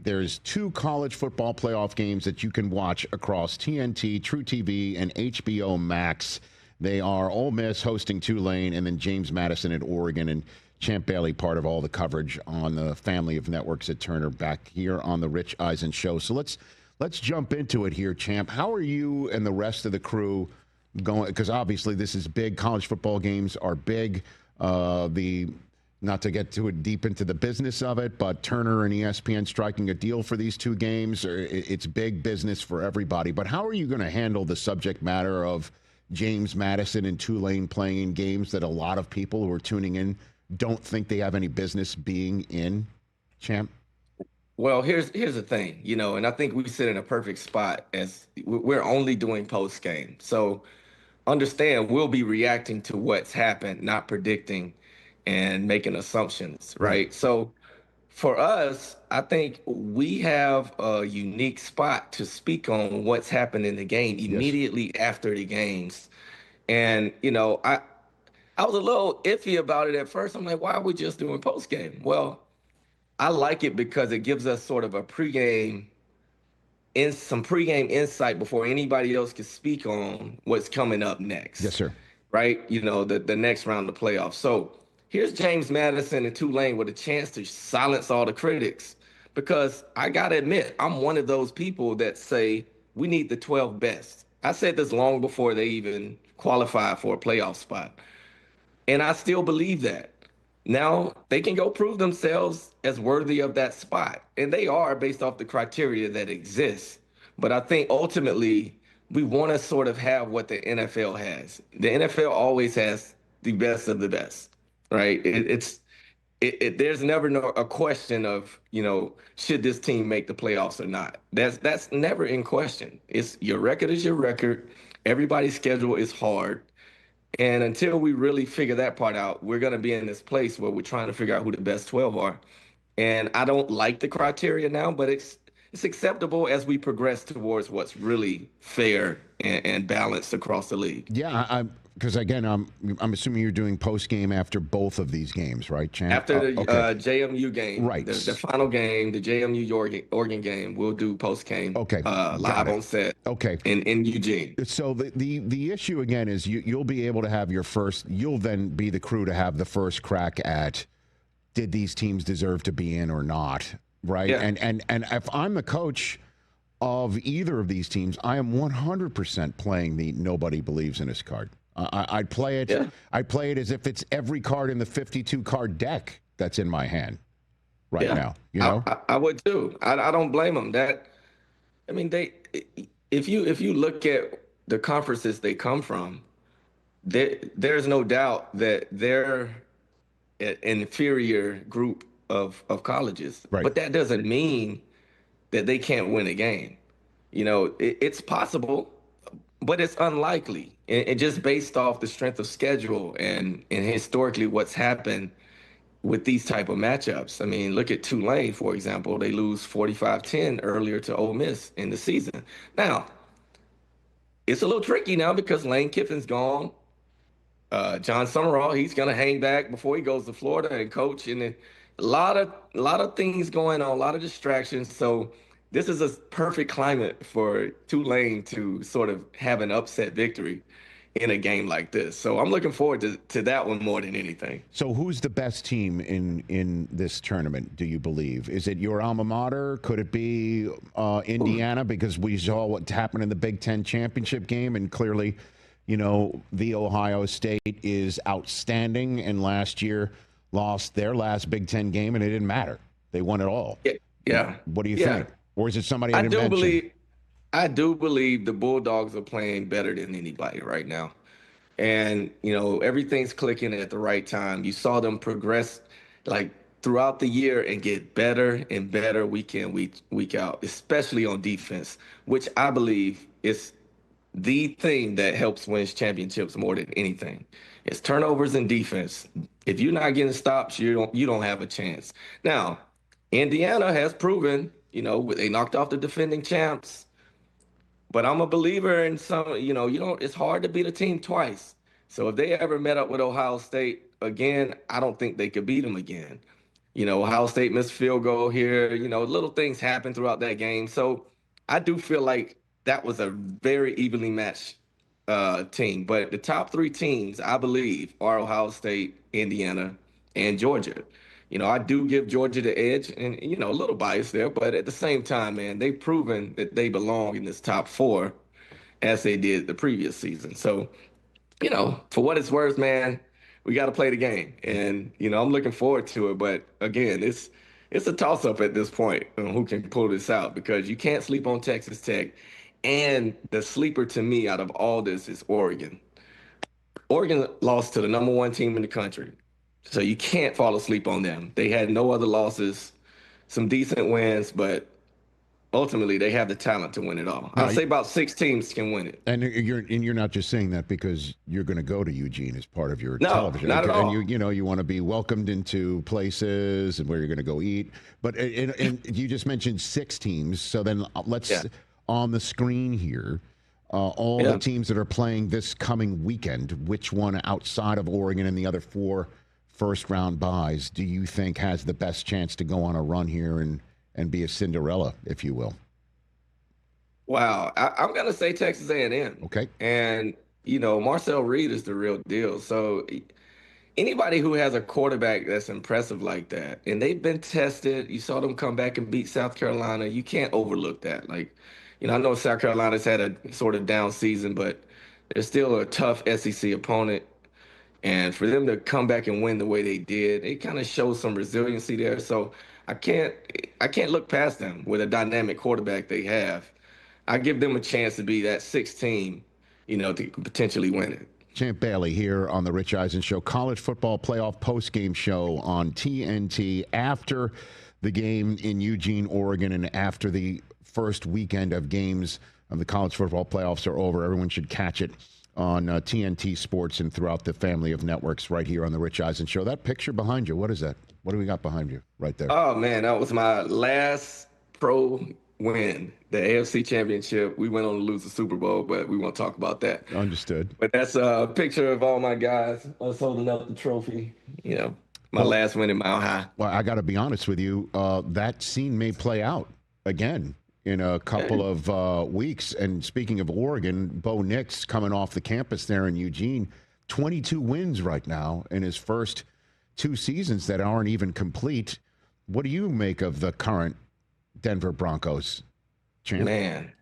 there's 2 college football playoff games that you can watch across TNT, True TV, and HBO Max. They are Ole Miss hosting Tulane, and then James Madison at Oregon, and Champ Bailey part of all the coverage on the family of networks at Turner back here on the Rich Eisen Show. So let's jump into it here, Champ. How are you and the rest of the crew going? Because obviously this is big. College football games are big. Not to get too deep into the business of it, but Turner and ESPN striking a deal for these 2 games, it's big business for everybody. But how are you going to handle the subject matter of James Madison and Tulane playing in games that a lot of people who are tuning in don't think they have any business being in, Champ? Well, here's the thing, and I think we sit in a perfect spot as we're only doing post game. So understand we'll be reacting to what's happened, not predicting and making assumptions, right? So for us, I think we have a unique spot to speak on what's happened in the game immediately after the games. And, I was a little iffy about it at first. I'm like, why are we just doing post game? Well, I like it because it gives us sort of a some pregame insight before anybody else can speak on what's coming up next. Yes, sir. Right? The next round of playoffs. So here's James Madison and Tulane with a chance to silence all the critics, because I got to admit, I'm one of those people that say we need the 12 best. I said this long before they even qualified for a playoff spot. And I still believe that. Now they can go prove themselves as worthy of that spot. And they are, based off the criteria that exists. But I think ultimately we want to sort of have what the NFL has. The NFL always has the best of the best, right? There's never a question of, should this team make the playoffs or not? That's never in question. It's your record is your record. Everybody's schedule is hard. And until we really figure that part out, we're going to be in this place where we're trying to figure out who the best 12 are. And I don't like the criteria now, but it's acceptable as we progress towards what's really fair and balanced across the league. Yeah, because again, I'm assuming you're doing post game after both of these games, right, Champ? After the JMU game, right? The final game, the JMU Oregon game, we'll do post game. Okay, live on set. Okay, in Eugene. So the issue again is you'll be able to have your first. You'll then be the crew to have the first crack at did these teams deserve to be in or not, right? Yeah. And if I'm the coach of either of these teams, I am 100% playing the nobody believes in us card. I'd play it. Yeah. I play it as if it's every card in the 52 card deck that's in my hand now. I would too. I don't blame them. If you look at the conferences they come from, there's no doubt that they're an inferior group of colleges. Right. But that doesn't mean that they can't win a game. It's possible, but it's unlikely. And just based off the strength of schedule and historically what's happened with these type of matchups. I mean, look at Tulane, for example. They lose 45-10 earlier to Ole Miss in the season. Now, it's a little tricky now because Lane Kiffin's gone. John Summerall, he's going to hang back before he goes to Florida and coach. And a lot of things going on, a lot of distractions. So this is a perfect climate for Tulane to sort of have an upset victory in a game like this. So I'm looking forward to that one more than anything. So who's the best team in this tournament, do you believe? Is it your alma mater? Could it be Indiana? Because we saw what happened in the Big Ten championship game, and clearly, the Ohio State is outstanding, and last year lost their last Big Ten game, and it didn't matter. They won it all. Yeah. What do you think? Or is it somebody I didn't mention? I do believe the Bulldogs are playing better than anybody right now. And, everything's clicking at the right time. You saw them progress throughout the year and get better and better week in, week out, especially on defense, which I believe is the thing that helps win championships more than anything. It's turnovers and defense. If you're not getting stops, you don't have a chance. Now, Indiana has proven, they knocked off the defending champs. But I'm a believer in it's hard to beat a team twice. So if they ever met up with Ohio State again, I don't think they could beat them again. Ohio State missed field goal here. Little things happen throughout that game. So I do feel like that was a very evenly matched team. But the top three teams, I believe, are Ohio State, Indiana, and Georgia. I do give Georgia the edge, and a little bias there, but at the same time, man, they've proven that they belong in this top four as they did the previous season. So, for what it's worth, man, we got to play the game, and I'm looking forward to it. But again, it's a toss-up at this point on who can pull this out, because you can't sleep on Texas Tech, and the sleeper to me out of all this is Oregon. Oregon lost to the number one team in the country, so you can't fall asleep on them. They had no other losses, some decent wins, but ultimately they have the talent to win it all. I'd say about 6 teams can win it. And you're not just saying that because you're going to go to Eugene as part of your television. Not at all. And you want to be welcomed into places and where you're going to go eat. But and you just mentioned 6 teams. So then let's on the screen here. All the teams that are playing this coming weekend, which one outside of Oregon and the other 4 first-round byes do you think has the best chance to go on a run here and be a Cinderella, if you will? Wow. I'm going to say Texas A&M. Okay. And, Marcel Reed is the real deal. So anybody who has a quarterback that's impressive like that, and they've been tested, you saw them come back and beat South Carolina, you can't overlook that. Like, I know South Carolina's had a sort of down season, but they're still a tough SEC opponent. And for them to come back and win the way they did, it kind of shows some resiliency there. So I can't look past them with a dynamic quarterback they have. I give them a chance to be that 6th team, to potentially win it. Champ Bailey here on the Rich Eisen Show, college football playoff postgame show on TNT after the game in Eugene, Oregon, and after the first weekend of games of the college football playoffs are over. Everyone should catch it on TNT Sports and throughout the family of networks right here on the Rich Eisen Show. That picture behind you, what is that? What do we got behind you right there? Oh, man, that was my last pro win, the AFC Championship. We went on to lose the Super Bowl, but we won't talk about that. Understood. But that's a picture of all my guys, us holding up the trophy, my last win in Mile High. Well, I got to be honest with you. That scene may play out again in a couple of weeks. And speaking of Oregon, Bo Nix coming off the campus there in Eugene, 22 wins right now in his first 2 seasons that aren't even complete. What do you make of the current Denver Broncos, champ? Man,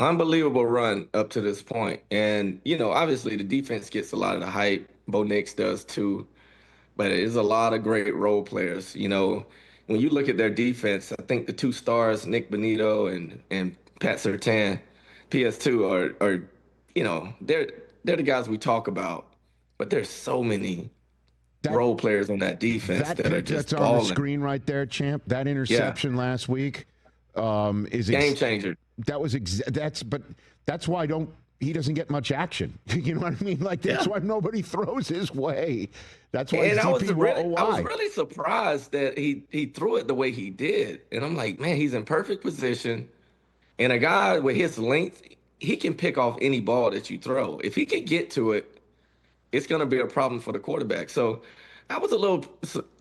unbelievable run up to this point. And, obviously the defense gets a lot of the hype. Bo Nix does too. But it is a lot of great role players. When you look at their defense, I think the 2 stars, Nick Bonito and Pat Surtain, PS2 are they're the guys we talk about. But there's so many role players on that defense that are just that's balling. On the screen right there, champ. That interception last week is game changer. That's why he doesn't get much action. You know what I mean? Like that's why nobody throws his way. That's why. And I was really surprised that he threw it the way he did. And I'm like, man, he's in perfect position. And a guy with his length, he can pick off any ball that you throw. If he can get to it, it's going to be a problem for the quarterback. So I was a little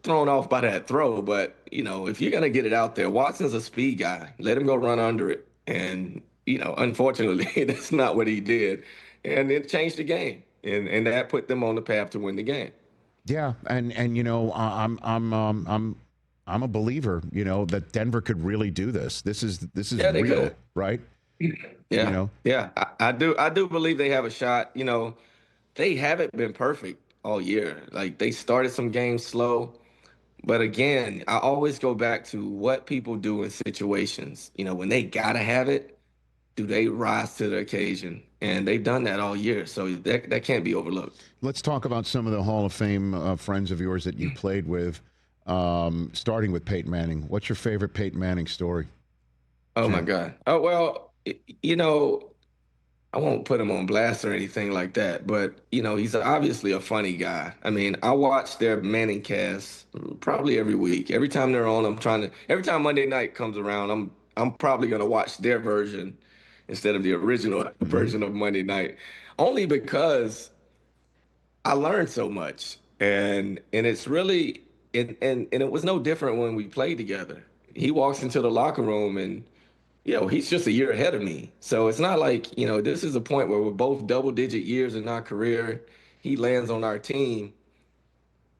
thrown off by that throw. But, if you're going to get it out there, Watson's a speed guy. Let him go run under it. And, unfortunately, that's not what he did. And it changed the game. And that put them on the path to win the game. Yeah, and I'm a believer, that Denver could really do this. This is real, could. Right? Yeah, I do believe they have a shot. They haven't been perfect all year. Like they started some games slow, but again, I always go back to what people do in situations. When they gotta have it, do they rise to the occasion? And they've done that all year, so that can't be overlooked. Let's talk about some of the Hall of Fame friends of yours that you played with, starting with Peyton Manning. What's your favorite Peyton Manning story? Oh, my God. Oh, well, I won't put him on blast or anything like that, but, he's obviously a funny guy. I mean, I watch their Manning cast probably every week. Every time they're on, every time Monday night comes around, I'm probably going to watch their version instead of the original version of Monday night, only because I learned so much. And it's really and it was no different when we played together. He walks into the locker room and he's just a year ahead of me. So it's not like, this is a point where we're both double digit years in our career. He lands on our team.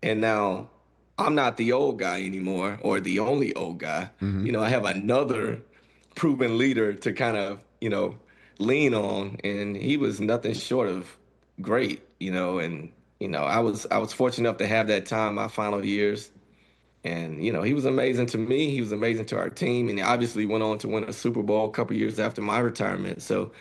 And now I'm not the old guy anymore or the only old guy. Mm-hmm. I have another proven leader to kind of, lean on. And he was nothing short of great, and, I was fortunate enough to have that time my final years. And, he was amazing to me. He was amazing to our team. And he obviously went on to win a Super Bowl a couple years after my retirement. So,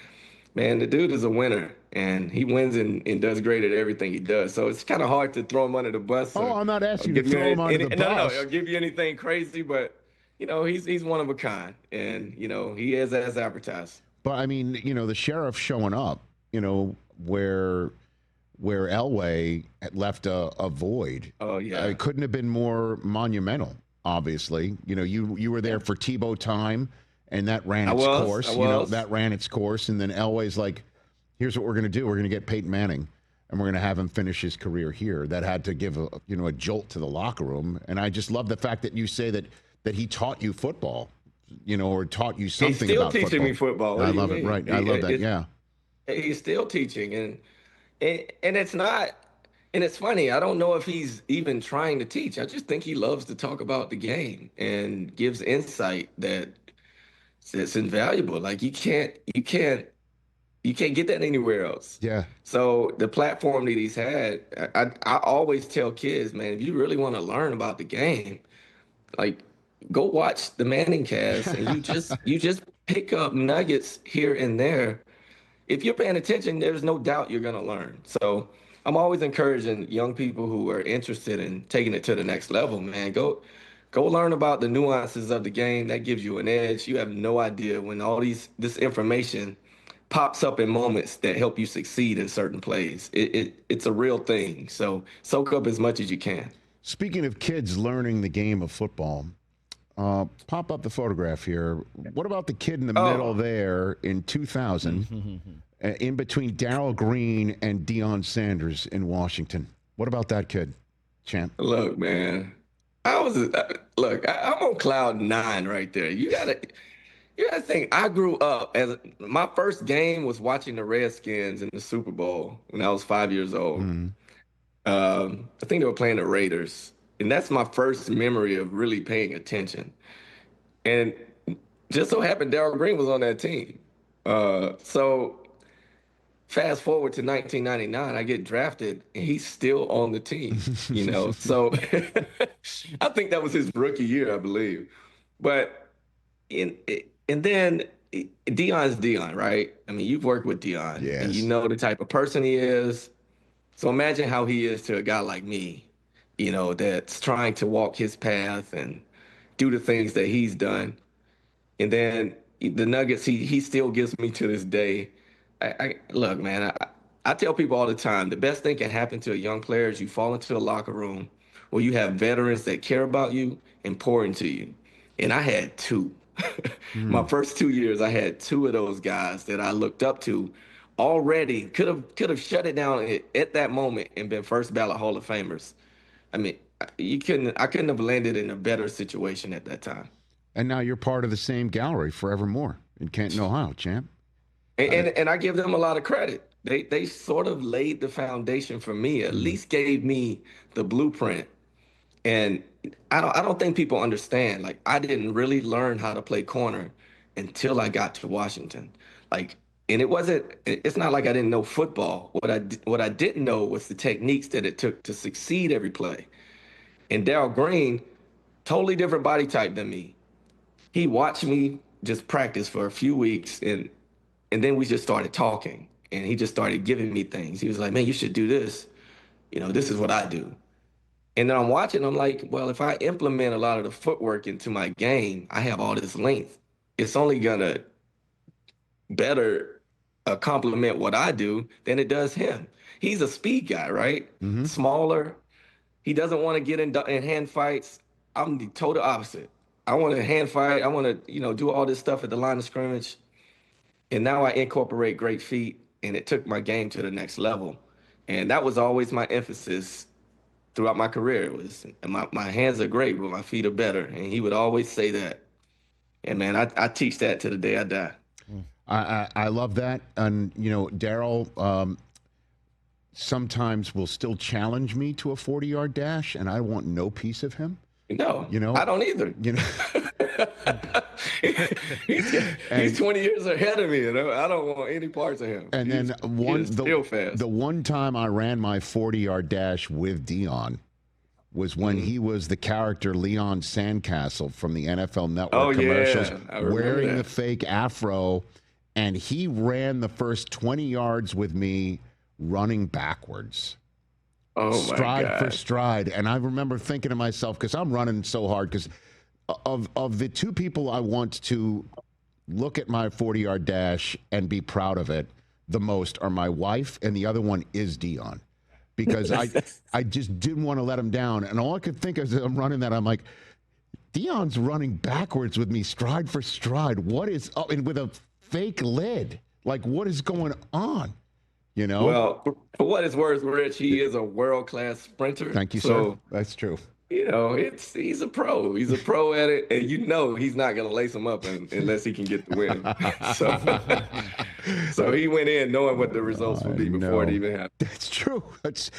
man, the dude is a winner. And he wins and does great at everything he does. So it's kind of hard to throw him under the bus. Oh, I'm not asking you to throw him under the bus. No, I'll give you anything crazy. But, he's one of a kind. And, he is as advertised. But, I mean, the sheriff showing up, where Elway had left a void. Oh, yeah. It couldn't have been more monumental, obviously. You were there for Tebow time, and that ran its course. That ran its course. And then Elway's like, here's what we're going to do. We're going to get Peyton Manning, and we're going to have him finish his career here. That had to give a jolt to the locker room. And I just love the fact that you say that he taught you football, or taught you something about football. He's still teaching me football. I love it. Right. I love that. Yeah. He's still teaching. And it's not, and it's funny. I don't know if he's even trying to teach. I just think he loves to talk about the game and gives insight that's invaluable. Like you can't get that anywhere else. Yeah. So the platform that he's had, I always tell kids, man, if you really want to learn about the game, like go watch the Manning cast, and you just pick up nuggets here and there. If you're paying attention, there's no doubt you're going to learn. So I'm always encouraging young people who are interested in taking it to the next level, man, go learn about the nuances of the game. That gives you an edge. You have no idea when this information pops up in moments that help you succeed in certain plays. It's a real thing. So soak up as much as you can. Speaking of kids learning the game of football, pop up the photograph here. What about the kid in the middle there in 2000, in between Darrell Green and Deion Sanders in Washington? What about that kid, champ? Look, man, I'm on cloud 9 right there. You gotta think. I grew up my first game was watching the Redskins in the Super Bowl when I was 5 years old. I think they were playing the Raiders. And that's my first memory of really paying attention. And just so happened Darrell Green was on that team. So fast forward to 1999, I get drafted, and he's still on the team. So I think that was his rookie year, I believe. But and then Deion's Deion, right? I mean, you've worked with Deion. Yes. And you know the type of person he is. So imagine how he is to a guy like me, that's trying to walk his path and do the things that he's done. And then the nuggets he still gives me to this day. Look, man, I tell people all the time, the best thing can happen to a young player is you fall into a locker room where you have veterans that care about you and pour into you. And I had 2. My first 2 years, I had 2 of those guys that I looked up to. Already could have shut it down at that moment and been first ballot Hall of Famers. I mean, I couldn't have landed in a better situation at that time. And now you're part of the same gallery forevermore in Canton, Ohio, champ. And I give them a lot of credit. They sort of laid the foundation for me, at least gave me the blueprint. And I don't think people understand. Like, I didn't really learn how to play corner until I got to Washington. And it's not like I didn't know football. What I didn't know was the techniques that it took to succeed every play. And Darrell Green, totally different body type than me. He watched me just practice for a few weeks, and then we just started talking, and he just started giving me things. He was like, man, you should do this. This is what I do. And then I'm watching, I'm like, well, if I implement a lot of the footwork into my game, I have all this length. It's only gonna better complement what I do than it does him. He's a speed guy, right? Smaller. He doesn't want to get in hand fights. I'm the total opposite. I want to hand fight. I want to, do all this stuff at the line of scrimmage. And now I incorporate great feet, and it took my game to the next level. And that was always my emphasis throughout my career. It was my hands are great, but my feet are better. And he would always say that. And man, I teach that to the day I die. I love that. And, you know, Darrell sometimes will still challenge me to a 40-yard dash, and I want no piece of him. No, you know, I don't either. You know, he's 20 years ahead of me, and I don't want any parts of him. And he's, then the one time I ran my 40-yard dash with Deion was when he was the character Leon Sandcastle from the NFL Network commercials, wearing the fake afro, and he ran the first 20 yards with me running backwards. Oh, stride for stride. And I remember thinking to myself, because I'm running so hard, because of the two people I want to look at my 40-yard dash and be proud of it the most are my wife, and the other one is Deion. Because I just didn't want to let him down. And all I could think as I'm running that, I'm like, Deion's running backwards with me, stride for stride. What is up? And with a fake lid. Like, what is going on? You know? Well, for what it's worth, Rich, he is a world-class sprinter. Thank you, sir. That's true. You know, he's a pro. He's a pro at it, and you know he's not going to lace him up unless he can get the win. So he went in knowing what the results would be before it even happened. That's true. That's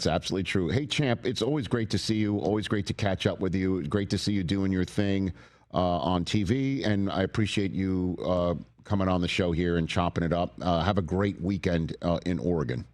absolutely true. Hey, Champ, it's always great to see you. Always great to catch up with you. Great to see you doing your thing on TV, and I appreciate you coming on the show here and chopping it up. Have a great weekend in Oregon.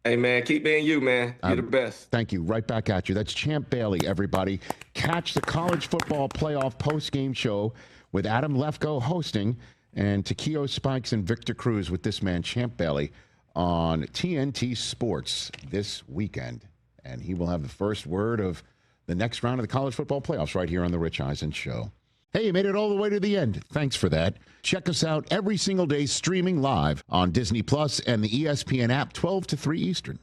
Hey, man, keep being you, man. You're the best. Thank you. Right back at you. That's Champ Bailey, everybody. Catch the college football playoff post-game show with Adam Lefko hosting and Takeo Spikes and Victor Cruz with this man, Champ Bailey, on TNT Sports this weekend. And he will have the first word of the next round of the college football playoffs right here on the Rich Eisen Show. Hey, you made it all the way to the end. Thanks for that. Check us out every single day streaming live on Disney Plus and the ESPN app 12 to 3 Eastern.